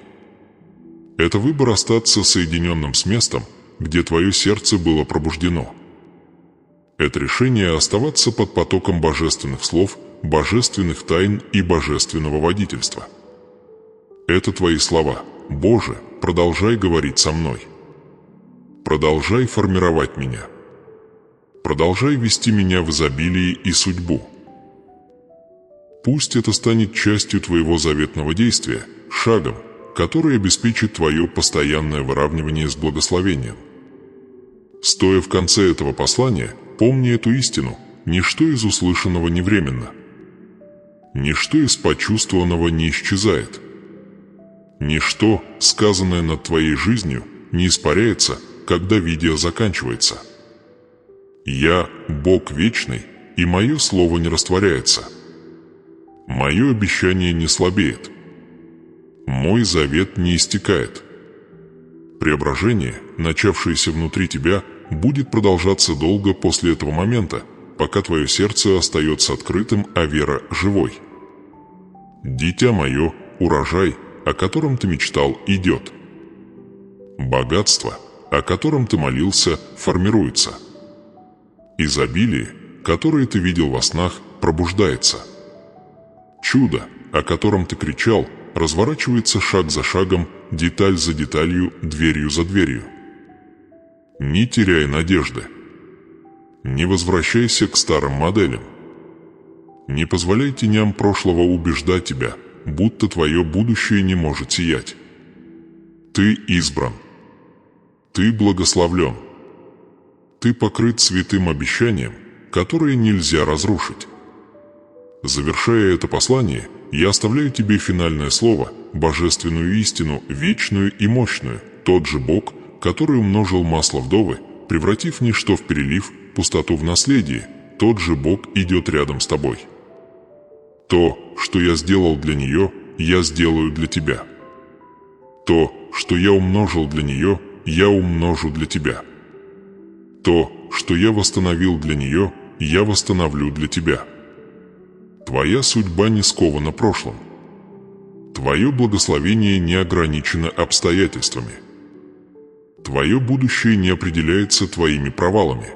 Это выбор остаться соединенным с местом, где твое сердце было пробуждено. Это решение оставаться под потоком божественных слов, божественных тайн и божественного водительства. Это твои слова. Боже, продолжай говорить со мной. Продолжай формировать меня. Продолжай вести меня в изобилии и судьбу. Пусть это станет частью твоего заветного действия, шагом, который обеспечит твое постоянное выравнивание с благословением. Стоя в конце этого послания, помни эту истину: ничто из услышанного не временно. Ничто из почувствованного не исчезает. Ничто, сказанное над твоей жизнью, не испаряется, когда видео заканчивается. Я – Бог вечный, и мое слово не растворяется. Мое обещание не слабеет. Мой завет не истекает. Преображение, начавшееся внутри тебя, будет продолжаться долго после этого момента, пока твое сердце остается открытым, а вера живой. Дитя мое, урожай, о котором ты мечтал, идет. Богатство, о котором ты молился, формируется. Изобилие, которое ты видел во снах, пробуждается. Чудо, о котором ты кричал, разворачивается шаг за шагом, деталь за деталью, дверью за дверью. Не теряй надежды. Не возвращайся к старым моделям. Не позволяй теням прошлого убеждать тебя, будто твое будущее не может сиять. Ты избран. Ты благословлен. Ты покрыт святым обещанием, которое нельзя разрушить. Завершая это послание, я оставляю тебе финальное слово, божественную истину, вечную и мощную, тот же Бог, который умножил масло вдовы, превратив ничто в перелив, пустоту в наследие, тот же Бог идет рядом с тобой. То, что я сделал для нее, я сделаю для тебя. То, что я умножил для нее, я умножу для тебя. То, что я восстановил для нее, я восстановлю для тебя. Твоя судьба не скована прошлым. Твое благословение не ограничено обстоятельствами. Твое будущее не определяется твоими провалами.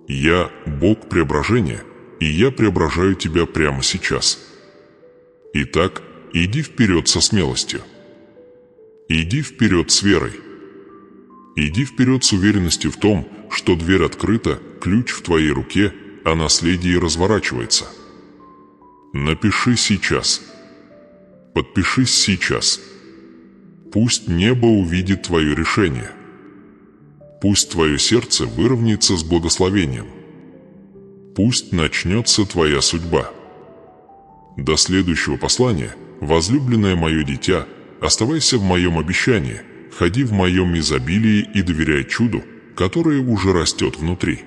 Я – Бог преображения, и я преображаю тебя прямо сейчас. Итак, иди вперед со смелостью. Иди вперед с верой. Иди вперед с уверенностью в том, что дверь открыта, ключ в твоей руке, а наследие разворачивается. Напиши сейчас. Подпишись сейчас. Пусть небо увидит твое решение. Пусть твое сердце выровняется с благословением. Пусть начнется твоя судьба. До следующего послания, возлюбленное мое дитя, оставайся в моем обещании, ходи в моем изобилии и доверяй чуду, которое уже растет внутри.